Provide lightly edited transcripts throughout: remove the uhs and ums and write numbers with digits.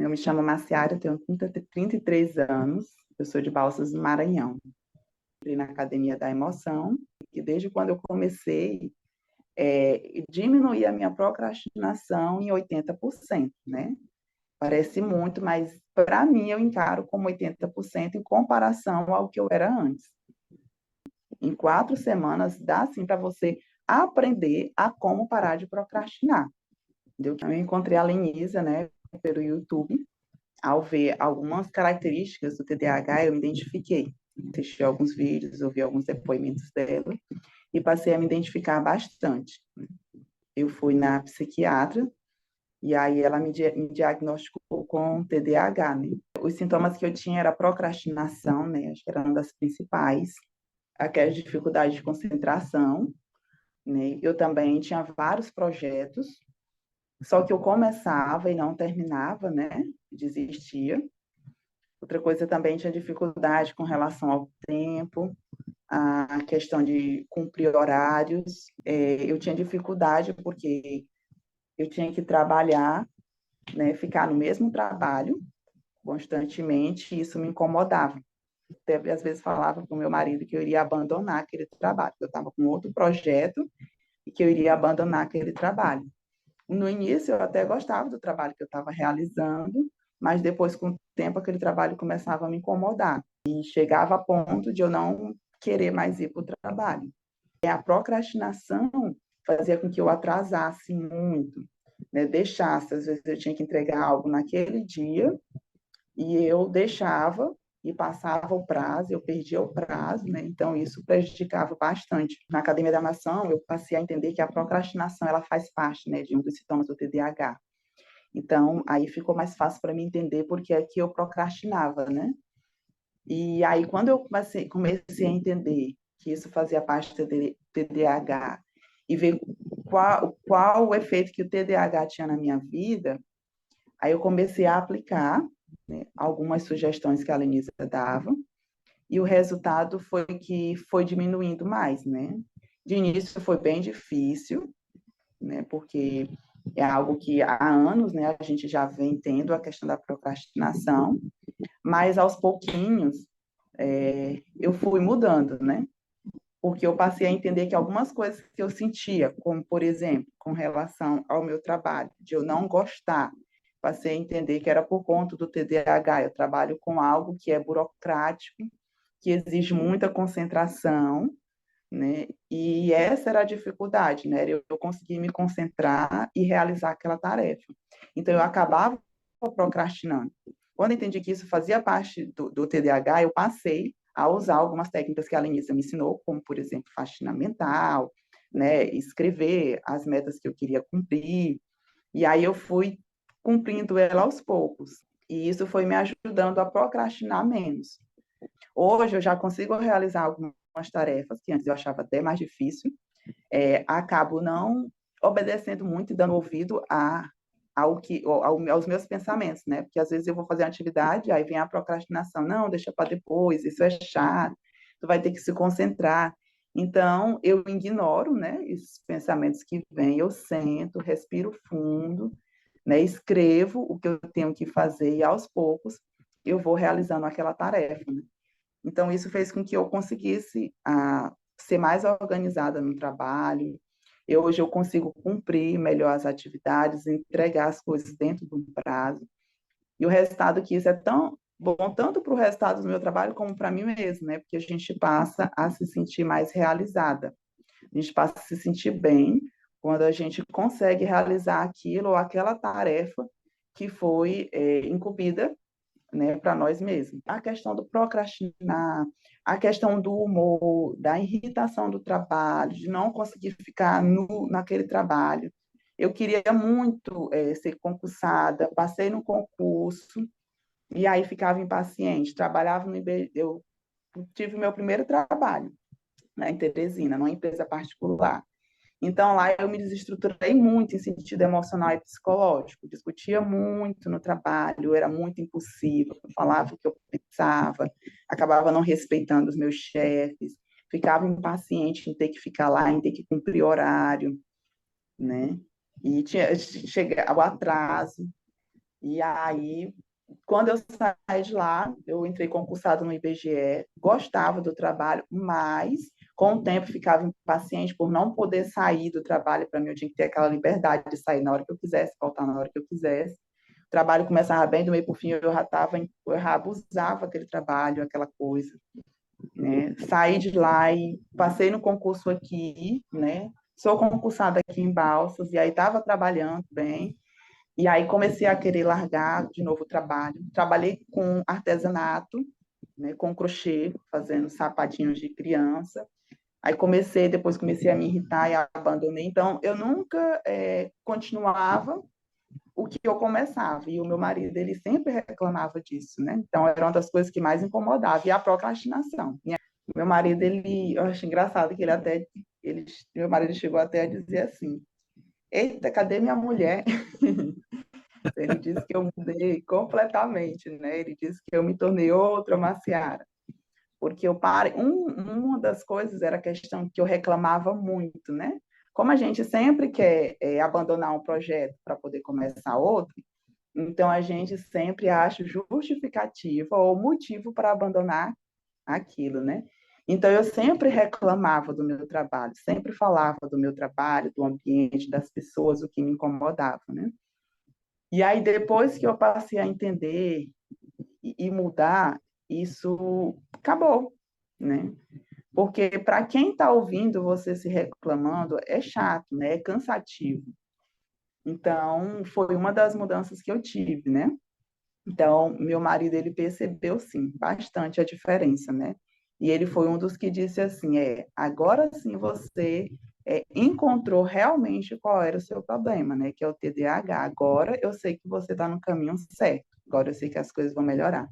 Eu me chamo Maciara, eu tenho 33 anos, eu sou de Balsas do Maranhão. Entrei na Academia da Emoção, e desde quando eu comecei, diminuir a minha procrastinação em 80%, né? Parece muito, mas para mim eu encaro como 80% em comparação ao que eu era antes. Em 4 semanas dá sim para você aprender a como parar de procrastinar. Entendeu? Eu encontrei a Lenisa, né, pelo YouTube. Ao ver algumas características do TDAH, eu me identifiquei. Assisti alguns vídeos, ouvi alguns depoimentos dela e passei a me identificar bastante. Eu fui na psiquiatra e aí ela me diagnosticou com TDAH, né? Os sintomas que eu tinha era procrastinação, né? Acho que era uma das principais. Aquela dificuldade de concentração, né? Eu também tinha vários projetos, só que eu começava e não terminava, né? Desistia. Outra coisa também tinha dificuldade com relação ao tempo, a questão de cumprir horários. Eu tinha dificuldade porque eu tinha que trabalhar, né, ficar no mesmo trabalho constantemente, e isso me incomodava. Até às vezes falava para o meu marido que eu iria abandonar aquele trabalho, que eu estava com outro projeto e que eu iria abandonar aquele trabalho. No início, eu até gostava do trabalho que eu estava realizando, mas depois, com o tempo, aquele trabalho começava a me incomodar. E chegava a ponto de eu não querer mais ir para o trabalho. E a procrastinação fazia com que eu atrasasse muito, né? Deixasse, às vezes eu tinha que entregar algo naquele dia, e eu deixava e passava o prazo, eu perdia o prazo, né? Então isso prejudicava bastante. Na Academia da Nação, eu passei a entender que a procrastinação ela faz parte, né, de um dos sintomas do TDAH. Então aí ficou mais fácil para mim entender por que é que eu procrastinava, né? E aí quando eu comecei a entender que isso fazia parte do TDAH e ver qual o efeito que o TDAH tinha na minha vida, aí eu comecei a aplicar, né, algumas sugestões que a Lenisa dava, e o resultado foi que foi diminuindo mais, né? De início foi bem difícil, né, porque é algo que há anos, né, a gente já vem tendo a questão da procrastinação, mas aos pouquinhos eu fui mudando, né? Porque eu passei a entender que algumas coisas que eu sentia, como, por exemplo, com relação ao meu trabalho, de eu não gostar, passei a entender que era por conta do TDAH. Eu trabalho com algo que é burocrático, que exige muita concentração, né? E essa era a dificuldade, né? Eu conseguir me concentrar e realizar aquela tarefa. Então, eu acabava procrastinando. Quando eu entendi que isso fazia parte do TDAH, eu passei a usar algumas técnicas que a Lenissa me ensinou, como, por exemplo, faxina mental, né? Escrever as metas que eu queria cumprir. E aí eu fui cumprindo ela aos poucos. E isso foi me ajudando a procrastinar menos. Hoje eu já consigo realizar algumas tarefas que antes eu achava até mais difícil. Acabo não obedecendo muito e dando ouvido aos meus pensamentos, né? Porque às vezes eu vou fazer uma atividade, aí vem a procrastinação, não, deixa para depois, isso é chato, tu vai ter que se concentrar. Então, eu ignoro, né, esses pensamentos que vêm, eu sento, respiro fundo, né, escrevo o que eu tenho que fazer e aos poucos eu vou realizando aquela tarefa, né? Então, isso fez com que eu conseguisse ser mais organizada no trabalho. Hoje eu consigo cumprir melhor as atividades, entregar as coisas dentro do prazo. E o resultado que isso é tão bom tanto para o resultado do meu trabalho como para mim mesmo, né? Porque a gente passa a se sentir mais realizada. A gente passa a se sentir bem quando a gente consegue realizar aquilo ou aquela tarefa que foi incumbida, né, para nós mesmos. A questão do procrastinar, a questão do humor, da irritação do trabalho, de não conseguir ficar naquele trabalho. Eu queria muito ser concursada, passei no concurso, e aí ficava impaciente. Trabalhava no IB, eu tive meu primeiro trabalho, né, em Teresina, numa empresa particular. Então, lá eu me desestruturei muito em sentido emocional e psicológico. Discutia muito no trabalho, era muito impulsiva, falava o que eu pensava, acabava não respeitando os meus chefes, ficava impaciente em ter que ficar lá, em ter que cumprir horário, né? E chegava o atraso. E aí, quando eu saí de lá, eu entrei concursado no IBGE, gostava do trabalho, mas com o tempo ficava impaciente por não poder sair do trabalho. Para mim, eu tinha que ter aquela liberdade de sair na hora que eu quisesse, voltar na hora que eu quisesse. O trabalho começava bem, do meio para o fim eu já abusava aquele trabalho, aquela coisa, né? Saí de lá e passei no concurso aqui, né? Sou concursada aqui em Balsas, e aí estava trabalhando bem, e aí comecei a querer largar de novo o trabalho. Trabalhei com artesanato, né, com crochê, fazendo sapatinhos de criança. Aí depois comecei a me irritar e abandonei. Então, eu nunca continuava o que eu começava. E o meu marido, ele sempre reclamava disso, né? Então, era uma das coisas que mais incomodava. E a procrastinação. Meu marido, eu acho engraçado que meu marido chegou até a dizer assim: Eita, cadê minha mulher? Ele disse que eu mudei completamente, né? Ele disse que eu me tornei outra Maciara, porque eu parei. Uma das coisas era a questão que eu reclamava muito, né? Como a gente sempre quer abandonar um projeto para poder começar outro, então a gente sempre acha justificativa ou motivo para abandonar aquilo, né? Então eu sempre reclamava do meu trabalho, sempre falava do meu trabalho, do ambiente, das pessoas, o que me incomodava, né? E aí, depois que eu passei a entender e mudar, isso acabou, né? Porque para quem está ouvindo você se reclamando, é chato, né? É cansativo. Então, foi uma das mudanças que eu tive, né? Então, meu marido, ele percebeu, sim, bastante a diferença, né? E ele foi um dos que disse assim, agora sim você encontrou realmente qual era o seu problema, né? Que é o TDAH. Agora eu sei que você está no caminho certo. Agora eu sei que as coisas vão melhorar.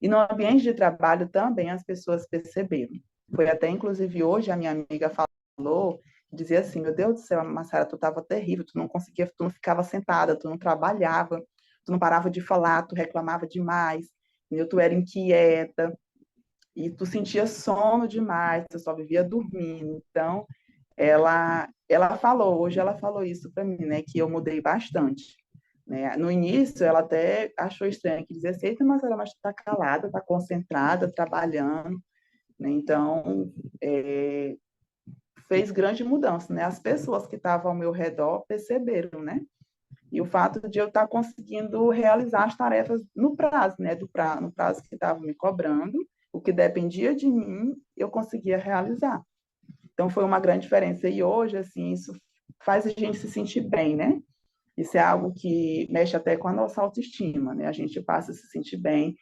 E no ambiente de trabalho também as pessoas perceberam. Foi até, inclusive, hoje a minha amiga falou, dizia assim, meu Deus do céu, Massara, tu estava terrível, tu não conseguia, tu não ficava sentada, tu não trabalhava, tu não parava de falar, tu reclamava demais, entendeu? Tu era inquieta, e tu sentia sono demais, tu só vivia dormindo. Então, ela falou, hoje ela falou isso para mim, né, que eu mudei bastante. Né? No início, ela até achou estranho, que dizia assim, eita, mas tu tá calada, tá concentrada, trabalhando, né? Então, fez grande mudança, né? As pessoas que estavam ao meu redor perceberam, né? E o fato de eu estar conseguindo realizar as tarefas no prazo, né? No prazo que estavam me cobrando, o que dependia de mim, eu conseguia realizar. Então, foi uma grande diferença. E hoje, assim, isso faz a gente se sentir bem, né? Isso é algo que mexe até com a nossa autoestima, né? A gente passa a se sentir bem.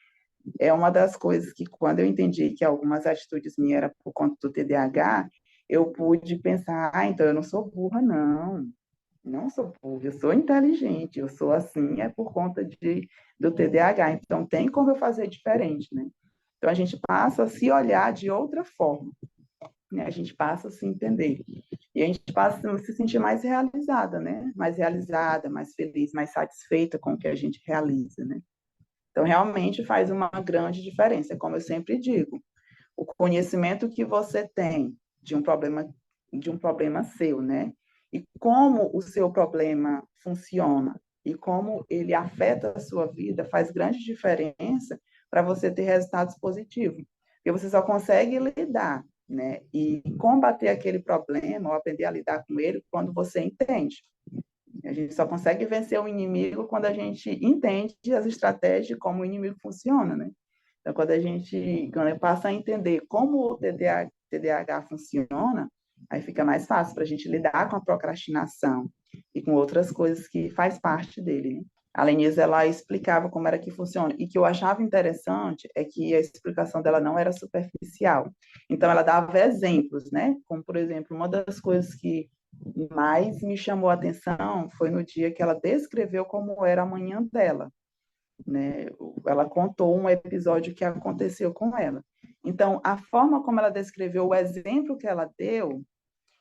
É uma das coisas que, quando eu entendi que algumas atitudes minhas eram por conta do TDAH, eu pude pensar, então eu não sou burra, não. Não sou burra, eu sou inteligente, eu sou assim, é por conta do TDAH. Então, tem como eu fazer diferente, né? Então, a gente passa a se olhar de outra forma, né? A gente passa a se entender. E a gente passa a se sentir mais realizada, né? Mais realizada, mais feliz, mais satisfeita com o que a gente realiza, né? Então, realmente faz uma grande diferença. Como eu sempre digo, o conhecimento que você tem de um problema seu, né? E como o seu problema funciona e como ele afeta a sua vida faz grande diferença para você ter resultados positivos. Porque você só consegue lidar, né? E combater aquele problema ou aprender a lidar com ele quando você entende. A gente só consegue vencer o inimigo quando a gente entende as estratégias de como o inimigo funciona, né? Então, quando passa a entender como o TDAH funciona, aí fica mais fácil para a gente lidar com a procrastinação e com outras coisas que faz parte dele, né? A Lenise, ela explicava como era que funciona. E que eu achava interessante é que a explicação dela não era superficial. Então, ela dava exemplos, né? Como, por exemplo, uma das coisas que mais me chamou a atenção foi no dia que ela descreveu como era a manhã dela, né? Ela contou um episódio que aconteceu com ela. Então, a forma como ela descreveu, o exemplo que ela deu,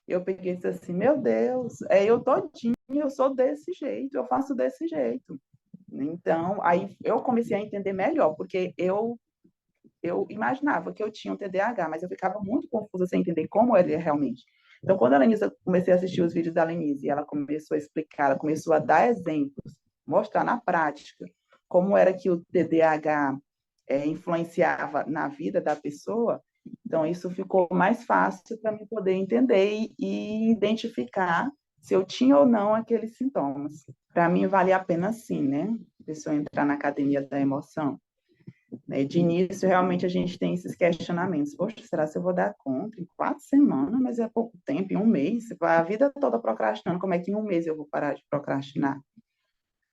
eu peguei e disse assim, meu Deus, eu todinha, eu sou desse jeito, eu faço desse jeito. Então, aí eu comecei a entender melhor, porque eu imaginava que eu tinha um TDAH, mas eu ficava muito confusa sem entender como ele é realmente. Então, quando a Lenise, eu comecei a assistir os vídeos da Lenise, e ela começou a explicar, ela começou a dar exemplos, mostrar na prática como era que o TDAH influenciava na vida da pessoa, então isso ficou mais fácil para mim poder entender e identificar se eu tinha ou não aqueles sintomas. Para mim, vale a pena sim, né? A pessoa entrar na academia da emoção. Né? De início, realmente, a gente tem esses questionamentos. Poxa, será que eu vou dar conta? Em 4 semanas, mas é pouco tempo, em um mês? Você vai a vida toda procrastinando, como é que em um mês eu vou parar de procrastinar?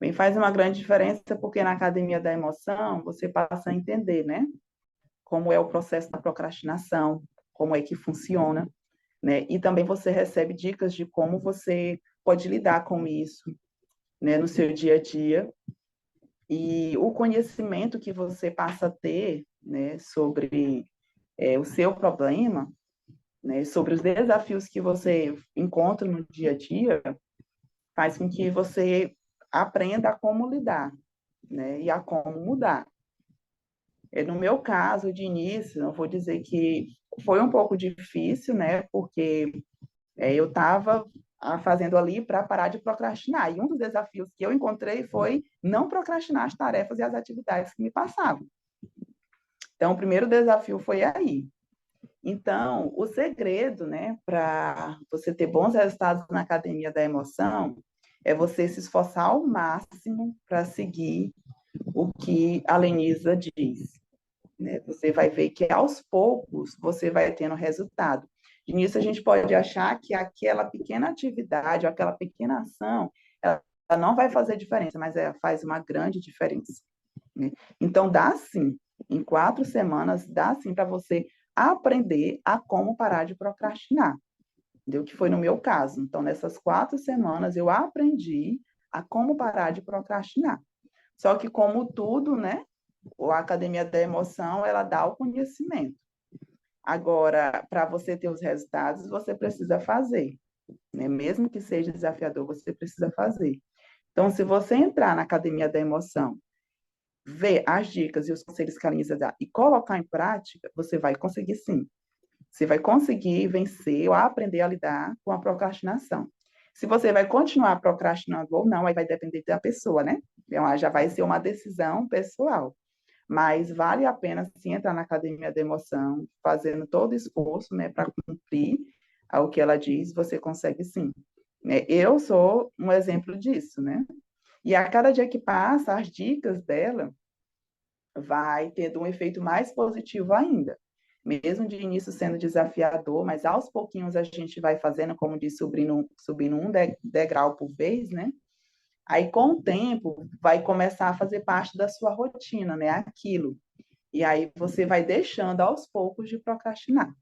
Bem, faz uma grande diferença porque na academia da emoção você passa a entender, né? Como é o processo da procrastinação, como é que funciona, né? E também você recebe dicas de como você pode lidar com isso, né, no seu dia a dia. E o conhecimento que você passa a ter, né, sobre o seu problema, né, sobre os desafios que você encontra no dia a dia, faz com que você aprenda a como lidar, né, e a como mudar. No meu caso, de início, eu vou dizer que foi um pouco difícil, né, porque eu estava fazendo ali para parar de procrastinar. E um dos desafios que eu encontrei foi não procrastinar as tarefas e as atividades que me passavam. Então, o primeiro desafio foi aí. Então, o segredo, né, para você ter bons resultados na academia da emoção é você se esforçar ao máximo para seguir o que a Lenisa diz. Né? Você vai ver que aos poucos você vai tendo resultado. E nisso a gente pode achar que aquela pequena atividade, aquela pequena ação, ela não vai fazer diferença, mas ela faz uma grande diferença. Né? Então, dá sim, em 4 semanas, dá sim para você aprender a como parar de procrastinar. Entendeu? Que foi no meu caso. Então, nessas 4 semanas, eu aprendi a como parar de procrastinar. Só que, como tudo, né? A Academia da Emoção, ela dá o conhecimento. Agora, para você ter os resultados, você precisa fazer. Né? Mesmo que seja desafiador, você precisa fazer. Então, se você entrar na Academia da Emoção, ver as dicas e os conselhos que a Anísia dá e colocar em prática, você vai conseguir sim. Você vai conseguir vencer ou aprender a lidar com a procrastinação. Se você vai continuar procrastinando ou não, aí vai depender da pessoa, né? Então, já vai ser uma decisão pessoal. Mas vale a pena, sim, entrar na academia da emoção, fazendo todo o esforço, né, para cumprir o que ela diz, você consegue sim. Eu sou um exemplo disso, né? E a cada dia que passa, as dicas dela vai tendo um efeito mais positivo ainda. Mesmo de início sendo desafiador, mas aos pouquinhos a gente vai fazendo, como diz, subindo um degrau por vez, né? Aí, com o tempo, vai começar a fazer parte da sua rotina, né? Aquilo. E aí você vai deixando aos poucos de procrastinar.